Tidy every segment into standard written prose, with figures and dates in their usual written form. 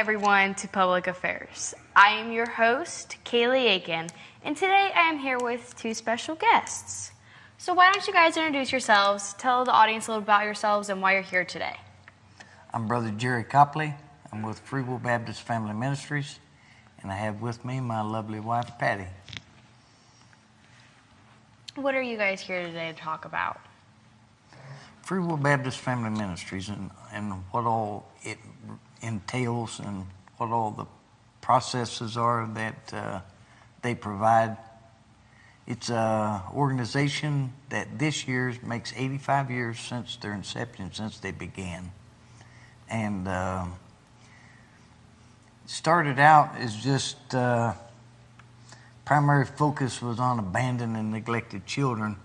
everyone to Public Affairs. I am your host, Kaylee Aiken, and today I am here with two special guests. So why don't you guys introduce yourselves, tell the audience a little about yourselves and why you're here today. I'm Brother Jerry Copley. I'm with FreeWill Baptist Family Ministries, and I have with me my lovely wife, Patty. What are you guys here today to talk about? FreeWill Baptist Family Ministries and what all it entails and what all the processes are that they provide. It's an organization that this year makes 85 years since their inception, since they began. And started out as just primary focus was on abandoned and neglected children,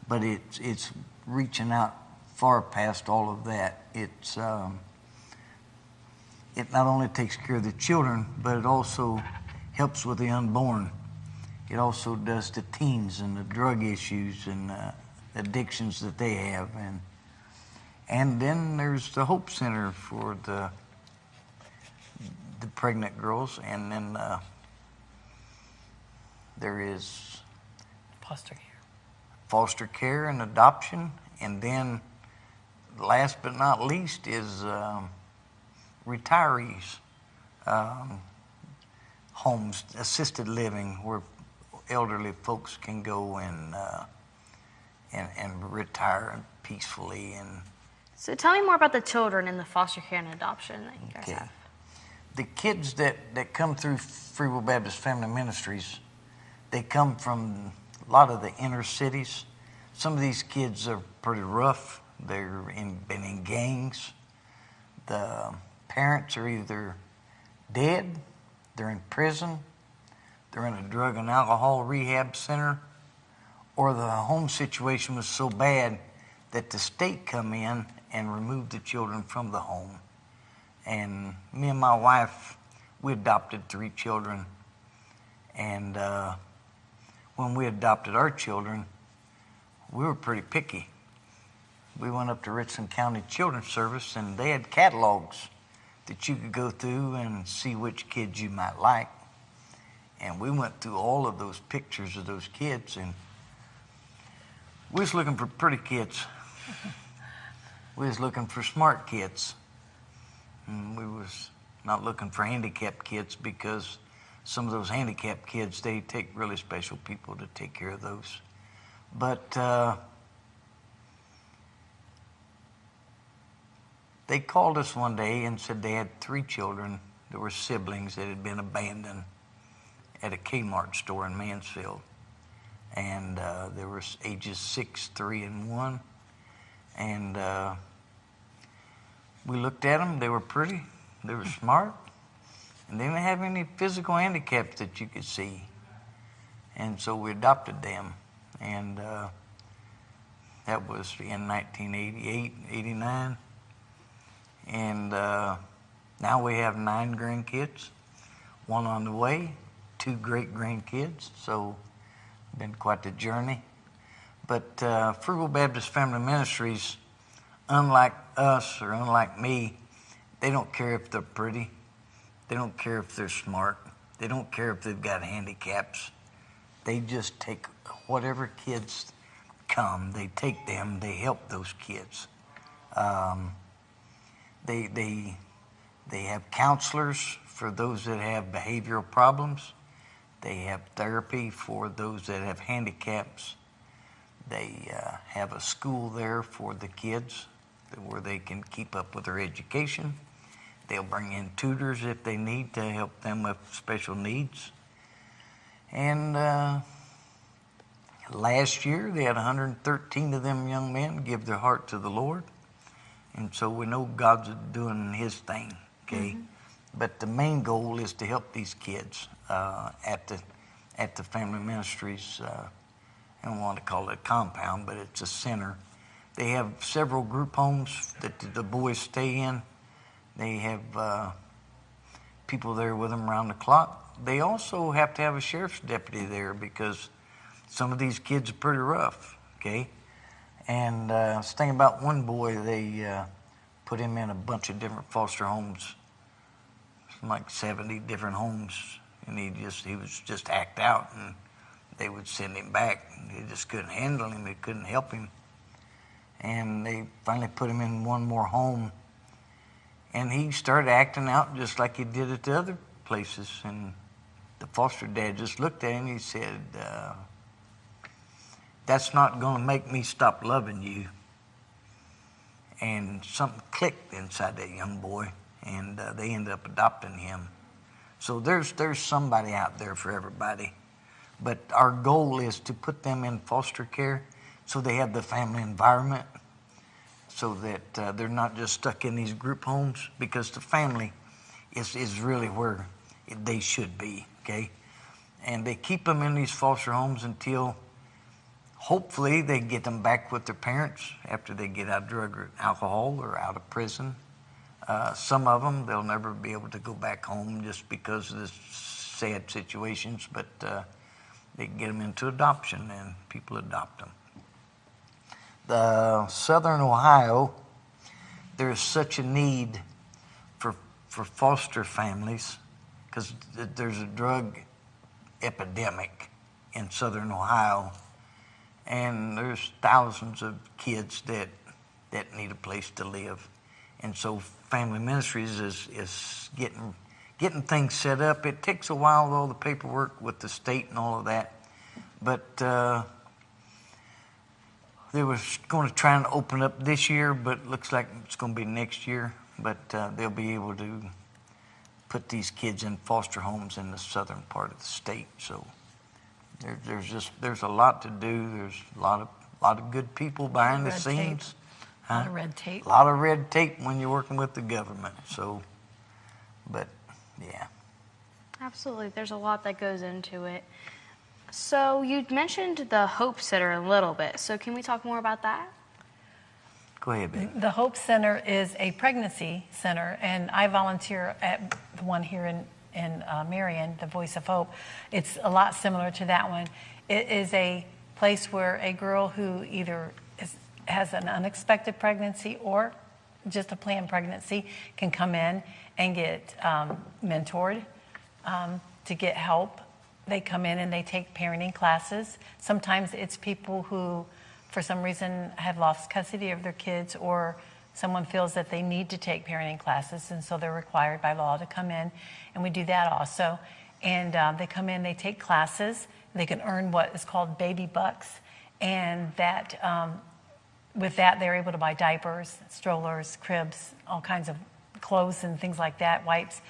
but it's reaching out far past all of that. It not only takes care of the children, but it also helps with the unborn. It also does the teens and the drug issues and addictions that they have. And then there's the Hope Center for the pregnant girls. And then there is foster care and adoption. And then last but not least is retirees, homes, assisted living, where elderly folks can go and retire peacefully. And so tell me more about the children in the foster care and adoption that you guys have. The kids that come through FreeWill Baptist Family Ministries, they come from a lot of the inner cities. Some of these kids are pretty rough. They've been in gangs. The parents are either dead, they're in prison, they're in a drug and alcohol rehab center, or the home situation was so bad that the state come in and remove the children from the home. And me and my wife, we adopted 3 children. And when we adopted our children, we were pretty picky. We went up to Richland County Children's Service, and they had catalogs that you could go through and see which kids you might like. And we went through all of those pictures of those kids, and we was looking for pretty kids. We was looking for smart kids. And we was not looking for handicapped kids, because some of those handicapped kids, they take really special people to take care of those. But they called us one day and said they had 3 children that were siblings that had been abandoned at a Kmart store in Mansfield. And they were ages 6, 3, and 1. And we looked at them. They were pretty. They were smart. And they didn't have any physical handicaps that you could see. And so we adopted them. And that was in 1988, 89. And now we have 9 grandkids, 1 on the way, 2 great grandkids. So it's been quite the journey. But FreeWill Baptist Family Ministries, unlike us or unlike me, they don't care if they're pretty. They don't care if they're smart. They don't care if they've got handicaps. They just take whatever kids come, they take them, they help those kids. They have counselors for those that have behavioral problems. They have therapy for those that have handicaps. They have a school there for the kids where they can keep up with their education. They'll bring in tutors if they need to help them with special needs. And last year, they had 113 of them young men give their heart to the Lord. And so we know God's doing His thing, okay? Mm-hmm. But the main goal is to help these kids at the family ministries. I don't want to call it a compound, but it's a center. They have several group homes that the boys stay in. They have people there with them around the clock. They also have to have a sheriff's deputy there because some of these kids are pretty rough, okay? And I was thinking about one boy, they put him in a bunch of different foster homes like 70 different homes, and he was just act out, and they would send him back. They just couldn't handle him. They couldn't help him. And they finally put him in one more home, and he started acting out just like he did at the other places. And the foster dad just looked at him and he said, that's not going to make me stop loving you. And something clicked inside that young boy, and they ended up adopting him. So there's somebody out there for everybody. But our goal is to put them in foster care so they have the family environment, so that they're not just stuck in these group homes, because the family is really where they should be, okay? And they keep them in these foster homes until hopefully they get them back with their parents after they get out of drug or alcohol or out of prison. Some of them, they'll never be able to go back home just because of the sad situations, but they can get them into adoption, and people adopt them. The Southern Ohio, there's such a need for foster families because there's a drug epidemic in Southern Ohio, and there's thousands of kids that need a place to live. And so Family Ministries is getting things set up. It takes a while, though, the paperwork with the state and all of that. But they was going to try and open up this year, but looks like it's going to be next year. But they'll be able to put these kids in foster homes in the southern part of the state. So there's a lot to do. There's a lot of good people behind the scenes. A lot of red tape. A lot of red tape when you're working with the government. So, but yeah. Absolutely. There's a lot that goes into it. So you mentioned the Hope Center a little bit. So can we talk more about that? Go ahead, baby. The Hope Center is a pregnancy center, and I volunteer at the one here in Marion, the Voice of Hope. It's a lot similar to that one. It is a place where a girl who either has an unexpected pregnancy or just a planned pregnancy can come in and get mentored to get help. They come in and they take parenting classes. Sometimes it's people who, for some reason, have lost custody of their kids, or someone feels that they need to take parenting classes, and so they're required by law to come in, and we do that also. And they come in, they take classes. They can earn what is called baby bucks, and that with that, they're able to buy diapers, strollers, cribs, all kinds of clothes and things like that, wipes.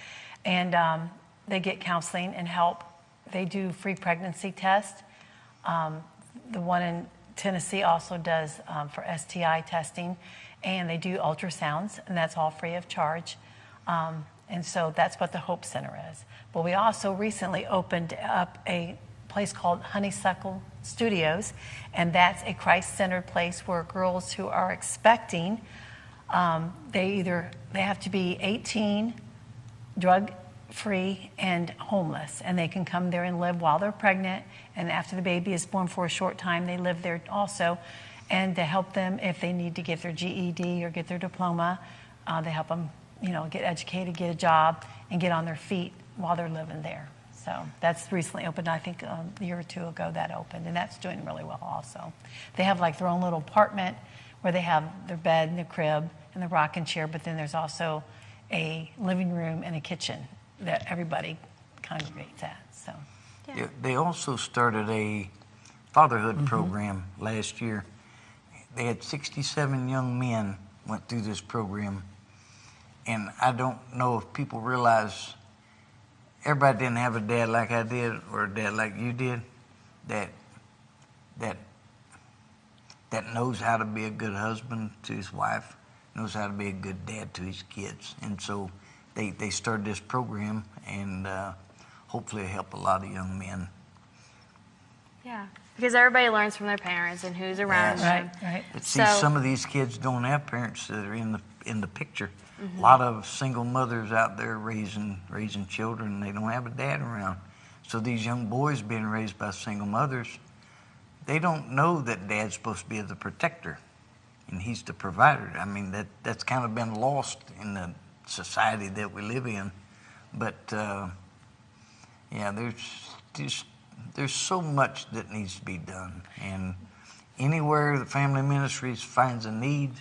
And they get counseling and help. They do free pregnancy tests. The one in Tennessee also does for STI testing. And they do ultrasounds, and that's all free of charge. And so that's what the Hope Center is. But we also recently opened up a place called Honeysuckle Studios, and that's a Christ-centered place where girls who are expecting, they have to be 18, drug-free, and homeless, and they can come there and live while they're pregnant, and after the baby is born for a short time, they live there also, and to help them if they need to get their GED or get their diploma, they help them, get educated, get a job, and get on their feet while they're living there. So that's recently opened. I think a year or two ago that opened, and that's doing really well also. They have like their own little apartment where they have their bed and their crib and the rocking chair, but then there's also a living room and a kitchen that everybody congregates at. So Yeah, they also started a fatherhood program last year. They had 67 young men went through this program, and I don't know if people realize everybody didn't have a dad like I did or a dad like you did that knows how to be a good husband to his wife, knows how to be a good dad to his kids. And so they started this program, and hopefully it'll help a lot of young men. Yeah, because everybody learns from their parents and who's around them. right. See, some of these kids don't have parents that are in the picture. A lot of single mothers out there raising children, they don't have a dad around. So these young boys being raised by single mothers, they don't know that dad's supposed to be the protector and he's the provider. I mean, that's kind of been lost in the society that we live in. But yeah, there's so much that needs to be done, and anywhere the family ministries finds a need,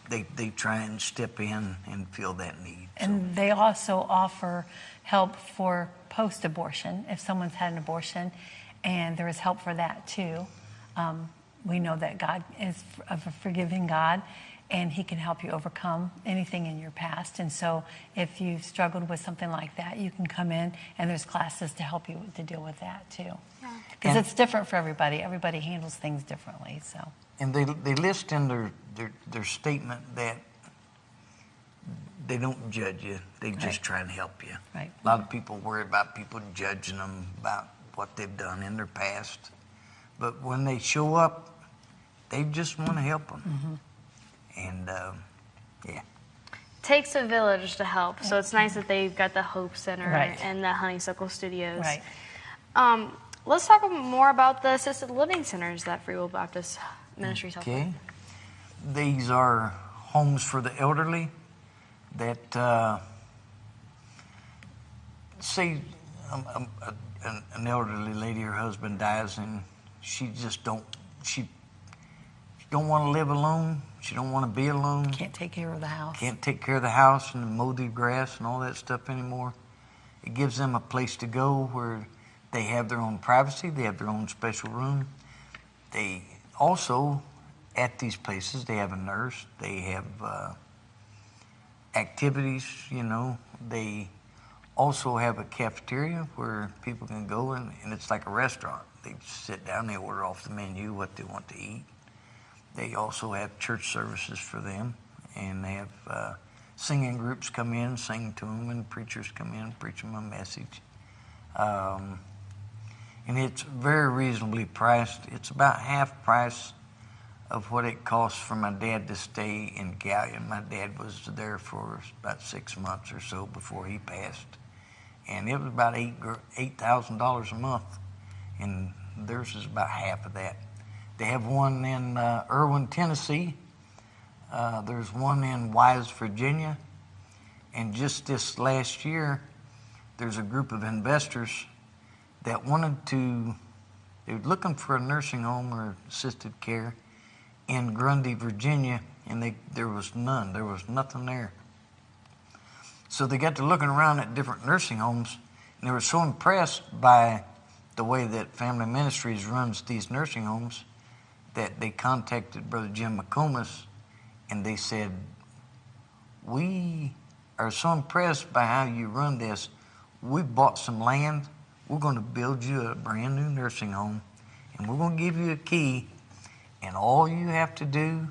they try and step in and fill that need. And they also offer help for post-abortion if someone's had an abortion, and there is help for that too. We know that God is a forgiving God, and He can help you overcome anything in your past. And so if you've struggled with something like that, you can come in, and there's classes to help you to deal with that too. Because it's different for everybody. Everybody handles things differently. So. And they list in their statement that they don't judge you. They just try and help you. Right. A lot of people worry about people judging them about what they've done in their past. But when they show up, they just want to help them. And, yeah. Takes a village to help, so it's nice that they've got the Hope Center and the Honeysuckle Studios. Right. Let's talk more about the assisted living centers that FreeWill Baptist Ministries help with. Okay. These are homes for the elderly that, say an elderly lady, her husband dies, and she don't want to live alone. She don't want to be alone. Can't take care of the house. Can't take care of the house and mow the grass and all that stuff anymore. It gives them a place to go where they have their own privacy. They have their own special room. They also, at these places, they have a nurse. They have activities, you know. They also have a cafeteria where people can go and it's like a restaurant. They sit down, they order off the menu what they want to eat. They also have church services for them, and they have singing groups come in, sing to them, and preachers come in, preach them a message. And it's very reasonably priced. It's about half price of what it costs for my dad to stay in Gallion. My dad was there for about 6 months or so before he passed, and it was about $8,000 a month, and theirs is about half of that. They have one in Irwin, Tennessee. There's one in Wise, Virginia. And just this last year, there's a group of investors that they were looking for a nursing home or assisted care in Grundy, Virginia, and there was none. There was nothing there. So they got to looking around at different nursing homes, and they were so impressed by the way that Family Ministries runs these nursing homes that they contacted Brother Jim McComas, and they said, "We are so impressed by how you run this. We bought some land. We're going to build you a brand new nursing home, and we're going to give you a key, and all you have to do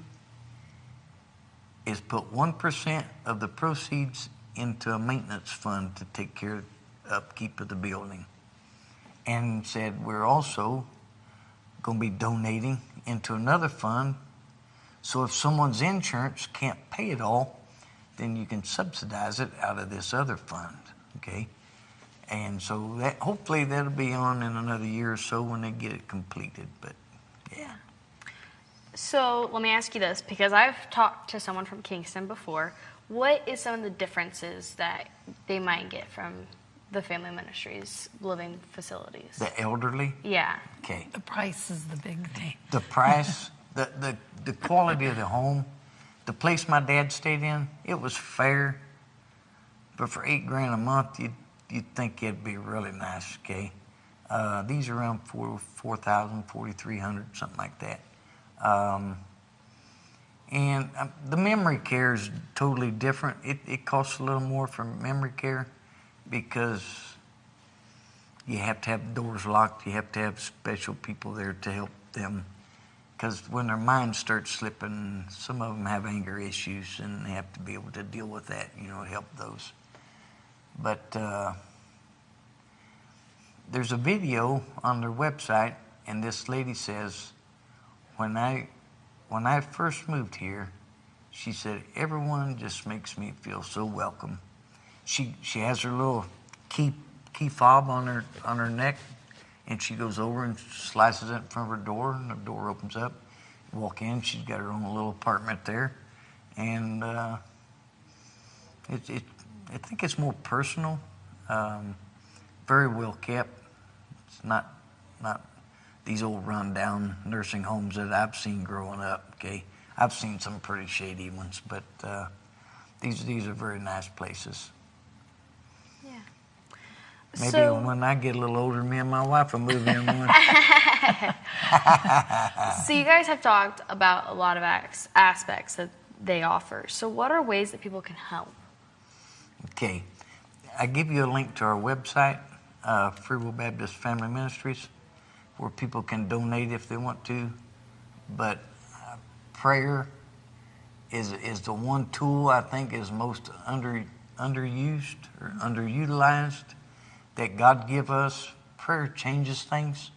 is put 1% of the proceeds into a maintenance fund to take care of upkeep of the building." And said, "We're also going to be donating into another fund, so if someone's insurance can't pay it all, then you can subsidize it out of this other fund." Okay, and so that hopefully that'll be on in another year or so when they get it completed. But yeah. So let me ask you this, because I've talked to someone from Kingston before. What is some of the differences that they might get from the Family Ministries living facilities? The elderly? Yeah. Okay. The price is the big thing. The price, the quality of the home. The place my dad stayed in, it was fair, but for $8,000 a month, you'd think it'd be really nice. Okay, these are around $4,000, $4,300, something like that. And the memory care is totally different. It costs a little more for memory care, because you have to have doors locked. You have to have special people there to help them, because when their minds start slipping, some of them have anger issues, and they have to be able to deal with that, help those. But there's a video on their website, and this lady says, when I first moved here, she said, everyone just makes me feel so welcome. She has her little key fob on her neck, and she goes over and slices it in front of her door, and the door opens up. You walk in, she's got her own little apartment there, and I think it's more personal. very well kept. It's not these old rundown nursing homes that I've seen growing up. Okay, I've seen some pretty shady ones, but these are very nice places. Yeah. Maybe So, when I get a little older, me and my wife will move in one. so you guys have talked about a lot of aspects that they offer. So what are ways that people can help? Okay, I give you a link to our website, FreeWill Baptist Family Ministries, where people can donate if they want to. But prayer is the one tool I think is most underused or underutilized that God give us. Prayer changes things.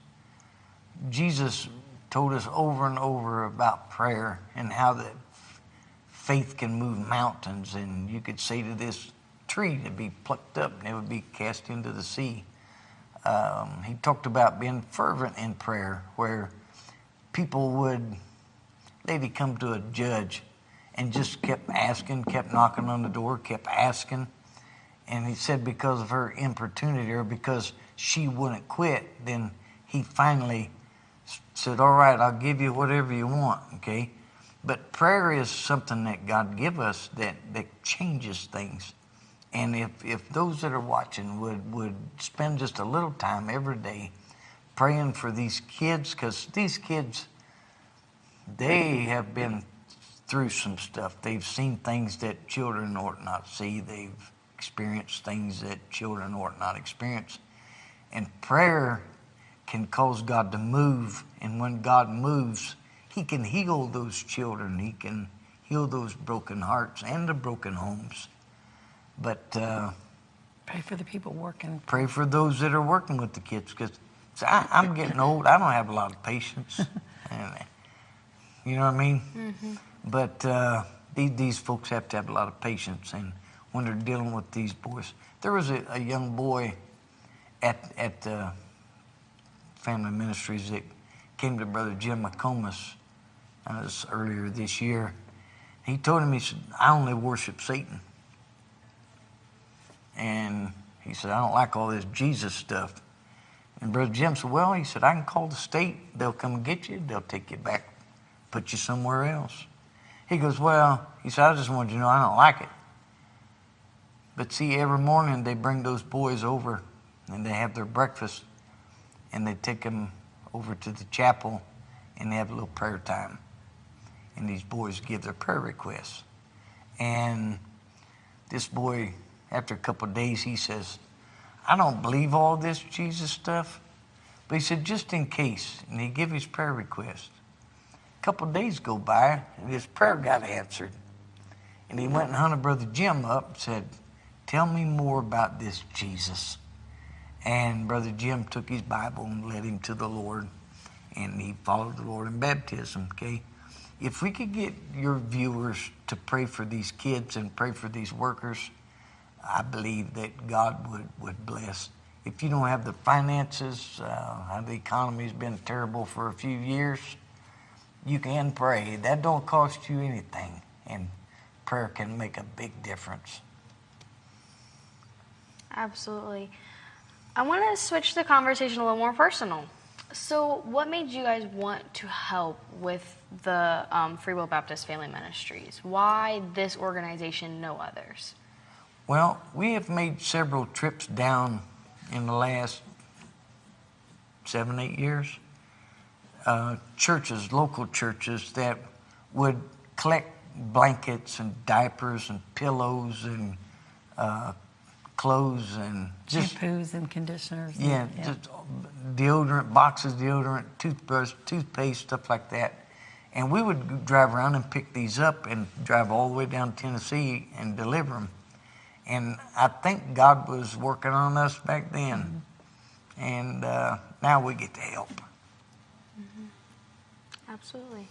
Jesus told us over and over about prayer and how that faith can move mountains, and you could say to this tree to be plucked up and it would be cast into the sea. He talked about being fervent in prayer, where people would, lady come to a judge and just kept asking, kept knocking on the door, kept asking. And he said because of her importunity or because she wouldn't quit, then he finally said, all right, I'll give you whatever you want, okay? But prayer is something that God give us that changes things. And if those that are watching would spend just a little time every day praying for these kids, because these kids, they have been through some stuff. They've seen things that children ought not see. They've experienced things that children ought not experience. And prayer can cause God to move. And when God moves, He can heal those children. He can heal those broken hearts and the broken homes. But Pray for the people working. pray for those that are working with the kids, because I'm getting old. I don't have a lot of patience. And, you know what I mean? Mm-hmm. But these folks have to have a lot of patience. And when they're dealing with these boys, there was a young boy at Family Ministries that came to Brother Jim McComas earlier this year. He told him, he said, I only worship Satan. And he said, I don't like all this Jesus stuff. And Brother Jim said, well, he said, I can call the state. They'll come and get you. They'll take you back, put you somewhere else. He goes, well, he said, I just wanted you to know I don't like it. But see, every morning they bring those boys over and they have their breakfast and they take them over to the chapel and they have a little prayer time. And these boys give their prayer requests. And this boy, after a couple of days, he says, I don't believe all this Jesus stuff. But he said, just in case. And he gave his prayer request. A couple of days go by, and his prayer got answered. And he went and hunted Brother Jim up and said, tell me more about this Jesus. And Brother Jim took his Bible and led him to the Lord. And he followed the Lord in baptism, okay? If we could get your viewers to pray for these kids and pray for these workers, I believe that God would bless. If you don't have the finances, the economy's been terrible for a few years, you can pray. That don't cost you anything, and prayer can make a big difference. Absolutely. I want to switch the conversation a little more personal. So what made you guys want to help with the FreeWill Baptist Family Ministries? Why this organization, no others? Well, we have made several trips down in the last 7-8 years. Churches, local churches that would collect blankets and diapers and pillows and clothes and just Shampoos and conditioners. just deodorant, boxes, deodorant, toothbrush, toothpaste, stuff like that. And we would drive around and pick these up and drive all the way down to Tennessee and deliver them. And I think God was working on us back then. Mm-hmm. And now we get to help. Mm-hmm. Absolutely.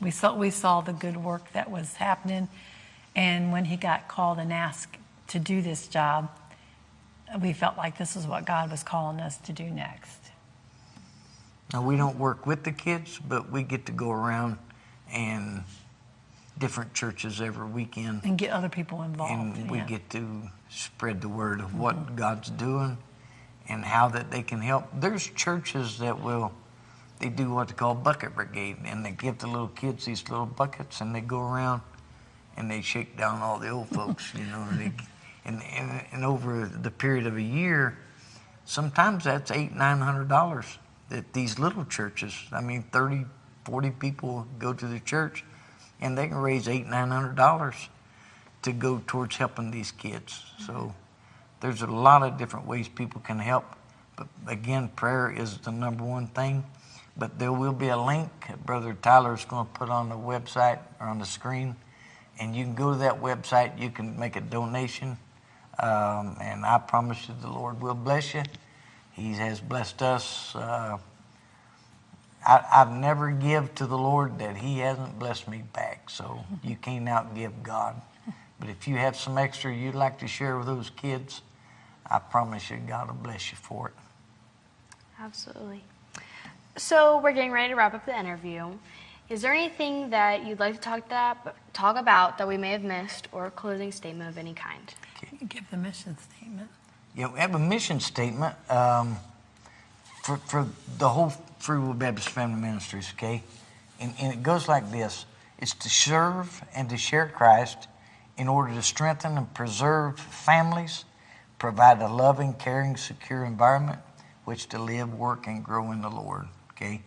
We saw the good work that was happening. And when he got called and asked to do this job, we felt like this is what God was calling us to do next. Now, we don't work with the kids, but we get to go around and different churches every weekend. And get other people involved. And we get to spread the word of what God's doing and how that they can help. There's churches that they do what they call bucket brigade, and they give the little kids these little buckets, and they go around and they shake down all the old folks, and over the period of a year, sometimes that's $800-900 that these little churches, 30, 40 people go to the church, and they can raise $800-900 to go towards helping these kids. So there's a lot of different ways people can help. But again, prayer is the number one thing. But there will be a link Brother Tyler is going to put on the website or on the screen. And you can go to that website. You can make a donation. And I promise you the Lord will bless you. He has blessed us. I've never give to the Lord that He hasn't blessed me back. So you can't outgive God. But if you have some extra you'd like to share with those kids, I promise you God will bless you for it. Absolutely. So we're getting ready to wrap up the interview. Is there anything that you'd like to talk about that we may have missed, or a closing statement of any kind? Okay. Give the mission statement. Yeah, we have a mission statement for the whole FreeWill Baptist Family Ministries, okay? And it goes like this. It's to serve and to share Christ in order to strengthen and preserve families, provide a loving, caring, secure environment which to live, work, and grow in the Lord, okay?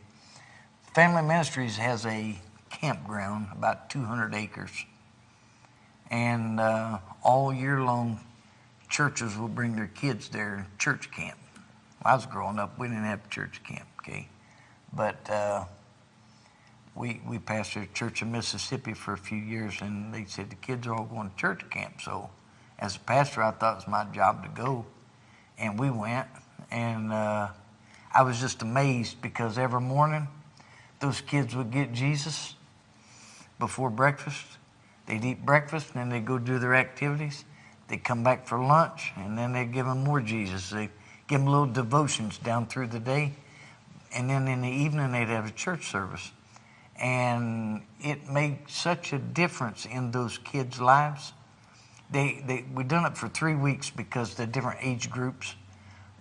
Family Ministries has a campground, about 200 acres. And all year long, churches will bring their kids there, church camp. When I was growing up, we didn't have church camp, okay? But we pastored a church in Mississippi for a few years, and they said the kids are all going to church camp. So as a pastor, I thought it was my job to go. And we went, and I was just amazed because every morning, those kids would get Jesus before breakfast. They'd eat breakfast, and then they'd go do their activities. They'd come back for lunch, and then they'd give them more Jesus. They'd give them little devotions down through the day. And then in the evening, they'd have a church service. And it made such a difference in those kids' lives. We'd done it for 3 weeks because the different age groups.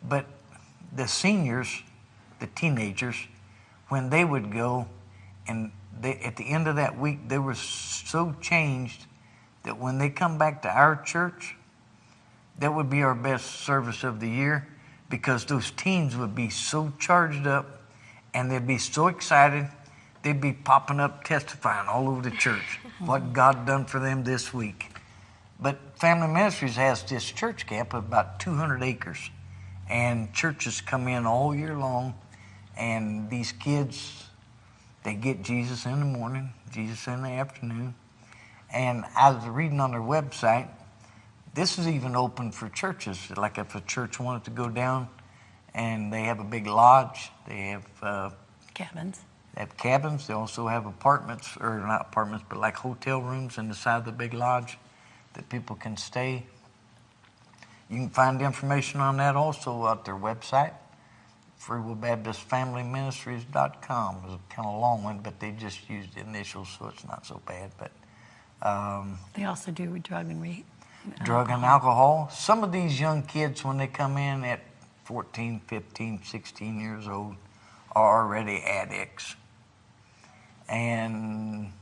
But the seniors, the teenagers, when they would go, and at the end of that week, they were so changed that when they come back to our church, that would be our best service of the year, because those teens would be so charged up and they'd be so excited, they'd be popping up testifying all over the church what God done for them this week. But Family Ministries has this church camp of about 200 acres, and churches come in all year long, and these kids, they get Jesus in the morning, Jesus in the afternoon. And I was reading on their website, this is even open for churches. Like if a church wanted to go down and they have a big lodge, they have Cabins. They have cabins. They also have apartments, or not apartments, but like hotel rooms in the side of the big lodge that people can stay. You can find information on that also at their website, FreeWillBaptistFamilyMinistries.com. It was kind of a long one, but they just used the initials, so it's not so bad. But They also do drug and alcohol. Some of these young kids, when they come in at 14, 15, 16 years old, are already addicts. And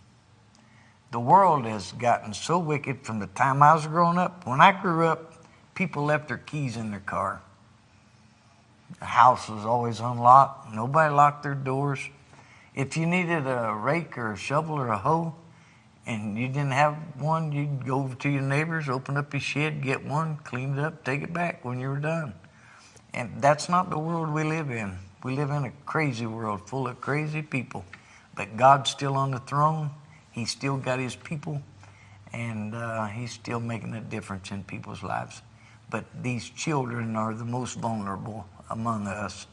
the world has gotten so wicked from the time I was growing up. When I grew up, people left their keys in their car. The house was always unlocked. Nobody locked their doors. If you needed a rake or a shovel or a hoe and you didn't have one, you'd go over to your neighbors, open up your shed, get one, clean it up, take it back when you were done. And that's not the world we live in. We live in a crazy world full of crazy people. But God's still on the throne. He's still got His people. And He's still making a difference in people's lives. But these children are the most vulnerable among us.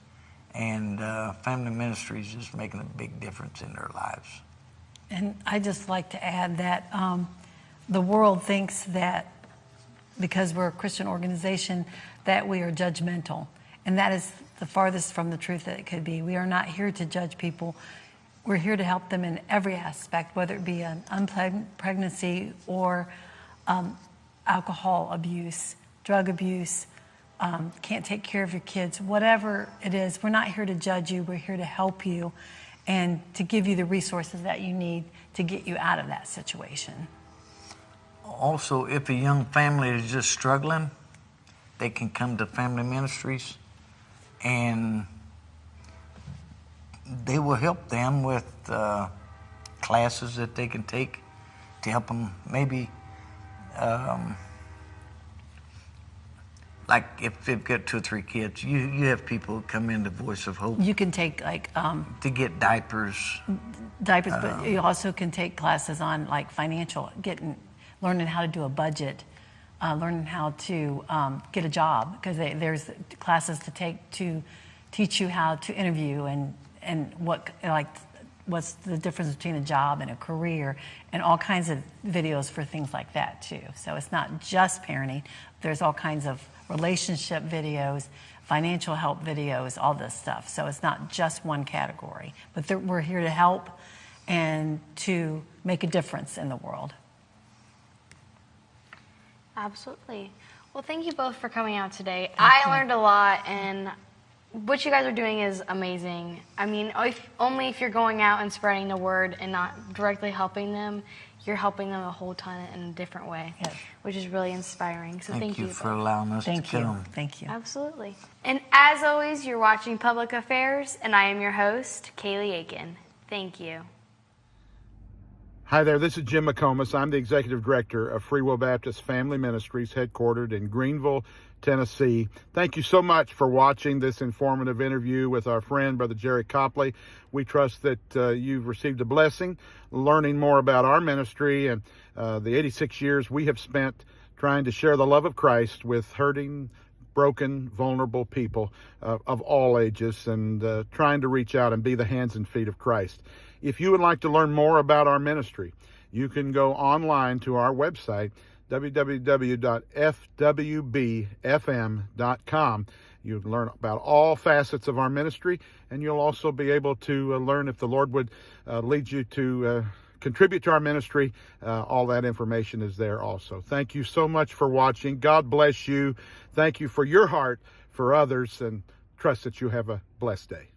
And Family Ministries is making a big difference in their lives. And I just like to add that the world thinks that because we're a Christian organization that we are judgmental. And that is the farthest from the truth that it could be. We are not here to judge people. we're here to help them in every aspect, whether it be an unplanned pregnancy or alcohol abuse, drug abuse, can't take care of your kids, whatever it is. We're not here to judge you. We're here to help you and to give you the resources that you need to get you out of that situation. Also, if a young family is just struggling, they can come to Family Ministries and they will help them with classes that they can take to help them maybe, like if they've got 2 or 3 kids, you have people who come into Voice of Hope You can take like to get diapers. but you also can take classes on like financial, learning how to do a budget, learning how to get a job, because there's classes to take to teach you how to interview and what's the difference between a job and a career, and all kinds of videos for things like that too. So it's not just parenting. There's all kinds of relationship videos, financial help videos, all this stuff. So it's not just one category, but we're here to help and to make a difference in the world. Absolutely. Well, thank you both for coming out today. I learned a lot, and what you guys are doing is amazing. I mean, only if you're going out and spreading the word and not directly helping them, you're helping them a whole ton in a different way, Yes. which is really inspiring. So thank you for both. allowing us Thank to you. come. Thank you. Absolutely. And as always, you're watching Public Affairs, and I am your host, Kaylee Aiken. Thank you. Hi there, this is Jim McComas. I'm the Executive Director of FreeWill Baptist Family Ministries, headquartered in Greenville, Tennessee. Thank you so much for watching this informative interview with our friend, Brother Jerry Copley. We trust that you've received a blessing, learning more about our ministry and the 86 years we have spent trying to share the love of Christ with hurting, broken, vulnerable people of all ages, and trying to reach out and be the hands and feet of Christ. If you would like to learn more about our ministry, you can go online to our website, www.fwbfm.com. You'll learn about all facets of our ministry, and you'll also be able to learn if the Lord would lead you to contribute to our ministry. All that information is there also. Thank you so much for watching. God bless you. Thank you for your heart for others, and trust that you have a blessed day.